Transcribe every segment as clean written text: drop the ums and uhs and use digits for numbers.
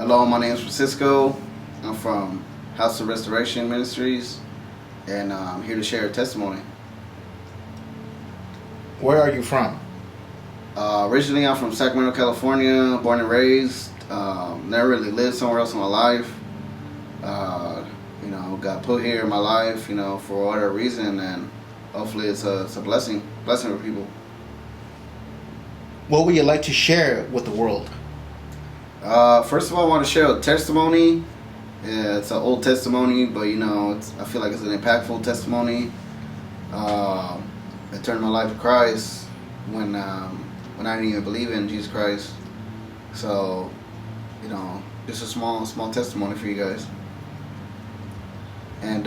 Hello, my name is Francisco. I'm from House of Restoration Ministries, and I'm here to share a testimony. Where are you from? Originally, I'm from Sacramento, California, born and raised. Never really lived somewhere else in my life. Got put here in my life, for whatever reason, and hopefully it's a blessing for people. What would you like to share with the world? First of all, I want to share a testimony. Yeah, it's an old testimony, but I feel like it's an impactful testimony. I turned my life to Christ when I didn't even believe in Jesus Christ. So, just a small testimony for you guys. And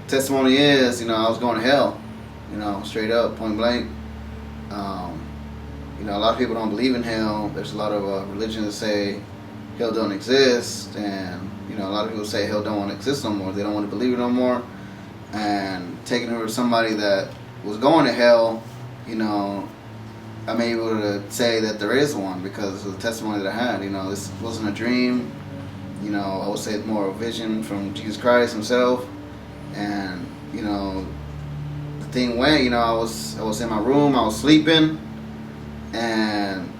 testimony is, I was going to hell, straight up, point blank. A lot of people don't believe in hell. There's a lot of religions that say hell don't exist, and a lot of people say hell don't want to exist no more. They don't want to believe it no more. And taking over somebody that was going to hell, I'm able to say that there is one because of the testimony that I had. This wasn't a dream. I would say it's more a vision from Jesus Christ himself. And the thing went. I was in my room. I was sleeping. And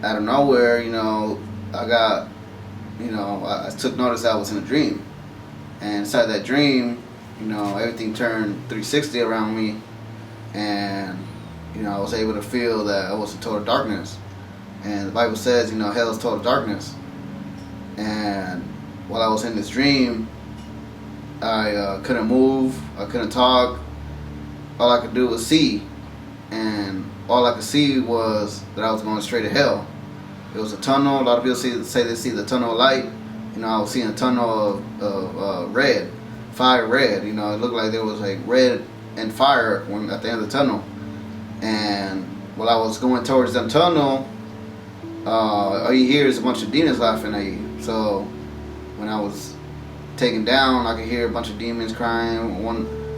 out of nowhere, I got, I took notice I was in a dream. And inside that dream, everything turned 360 around me. And, I was able to feel that I was in total darkness. And the Bible says, hell is total darkness. And while I was in this dream, I couldn't move, I couldn't talk. All I could do was see. And all I could see was that I was going straight to hell. It was a tunnel. A lot of people say they see the tunnel of light. I was seeing a tunnel of red, fire red. It looked like there was like red and fire at the end of the tunnel. And while I was going towards the tunnel, all you hear is a bunch of demons laughing at you. So when I was taken down, I could hear a bunch of demons crying,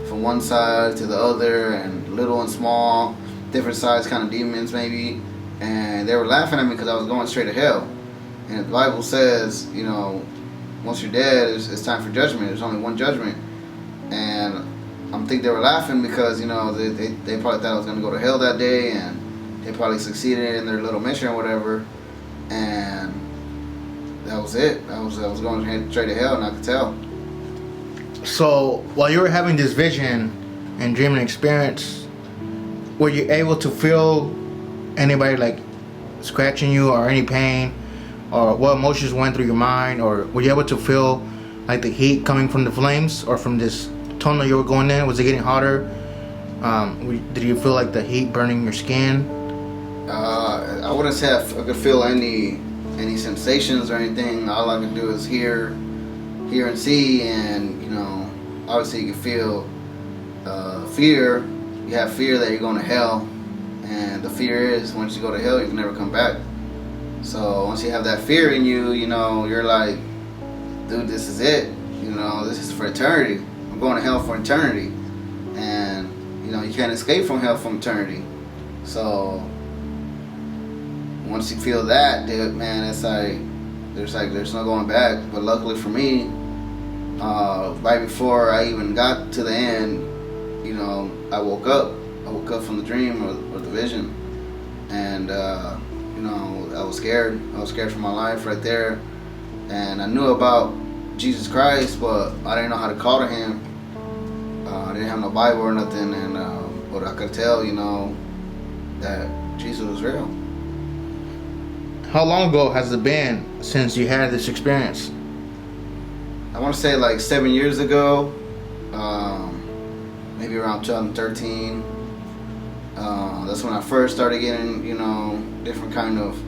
from one side to the other, and little and small, different size kind of demons maybe, and they were laughing at me because I was going straight to hell. And the Bible says, once you're dead, it's time for judgment. There's only one judgment. And I think they were laughing because they probably thought I was going to go to hell that day, and they probably succeeded in their little mission or whatever. And that was it. I was going straight to hell, and I could tell. So while you were having this vision and dreaming experience, were you able to feel anybody like scratching you or any pain, or what emotions went through your mind, or were you able to feel like the heat coming from the flames or from this tunnel you were going in? Was it getting hotter? Did you feel like the heat burning your skin? I wouldn't say I could feel any sensations or anything. All I could do is hear and see, and obviously you can feel fear. You have fear that you're going to hell, and the fear is once you go to hell, you can never come back. So once you have that fear in you, you're like, dude, this is it. This is for eternity. I'm going to hell for eternity, and you can't escape from hell from eternity. So once you feel that, dude, man, it's like there's no going back. But luckily for me, right before I even got to the end, I woke up. I woke up from the dream or the vision, and I was scared. I was scared for my life right there, and I knew about Jesus Christ, but I didn't know how to call to Him. I didn't have no Bible or nothing, and but I could tell, that Jesus was real. How long ago has it been since you had this experience? I want to say like 7 years ago, maybe around 2013. That's when I first started getting, different kind of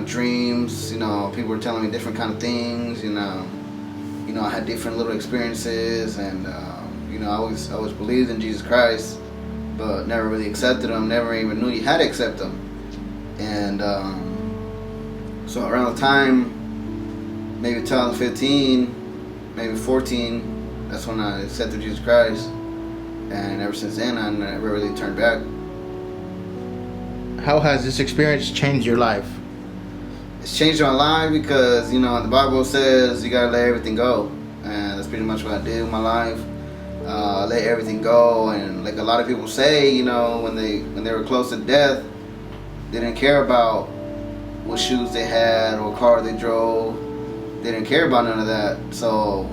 dreams. People were telling me different kind of things. I had different little experiences, and I always believed in Jesus Christ, but never really accepted Him. Never even knew you had to accept Him. And so around the time, maybe 2015, maybe 14, that's when I accepted Jesus Christ. And ever since then, I never really turned back. how has this experience changed your life? It's changed my life because, you know, the Bible says you gotta let everything go, and that's pretty much what I did in my life. Let everything go, and like a lot of people say, you know, when they were close to death, they didn't care about what shoes they had or car they drove. They didn't care about none of that. So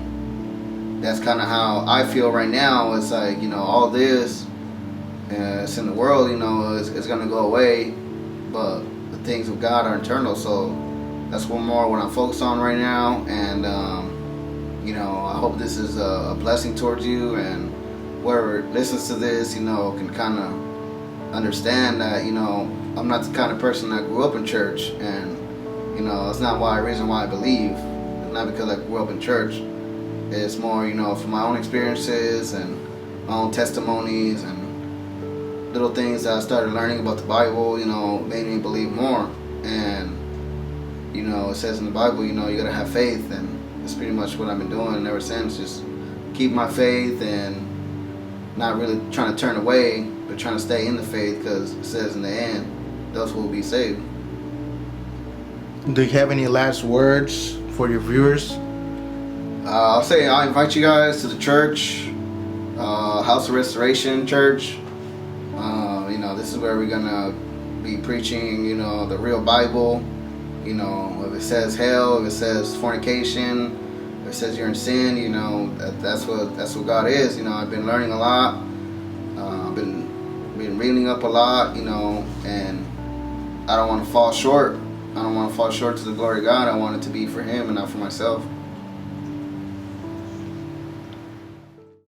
that's kind of how I feel right now. It's like, you know, all this it's in the world, you know, is gonna go away, but the things of God are eternal. So that's what I'm focused on right now, and you know, I hope this is a blessing towards you, and whoever listens to this, you know, can kind of understand that, you know, I'm not the kind of person that grew up in church, and you know, it's not reason why I believe. It's not because I grew up in church. It's more, you know, from my own experiences and my own testimonies and little things that I started learning about the Bible, you know, made me believe more. And you know, it says in the Bible, you know, you gotta have faith, and that's pretty much what I've been doing ever since. Just keep my faith and not really trying to turn away, but trying to stay in the faith, because it says in the end, those who will be saved. Do you have any last words for your viewers? I'll say I invite you guys to the church, House of Restoration Church. You know, this is where we're gonna be preaching, you know, the real Bible. You know, if it says hell, if it says fornication, if it says you're in sin, you know, that's what God is. You know, I've been learning a lot. I've been reading up a lot, you know, and I don't want to fall short. I don't want to fall short to the glory of God. I want it to be for Him and not for myself.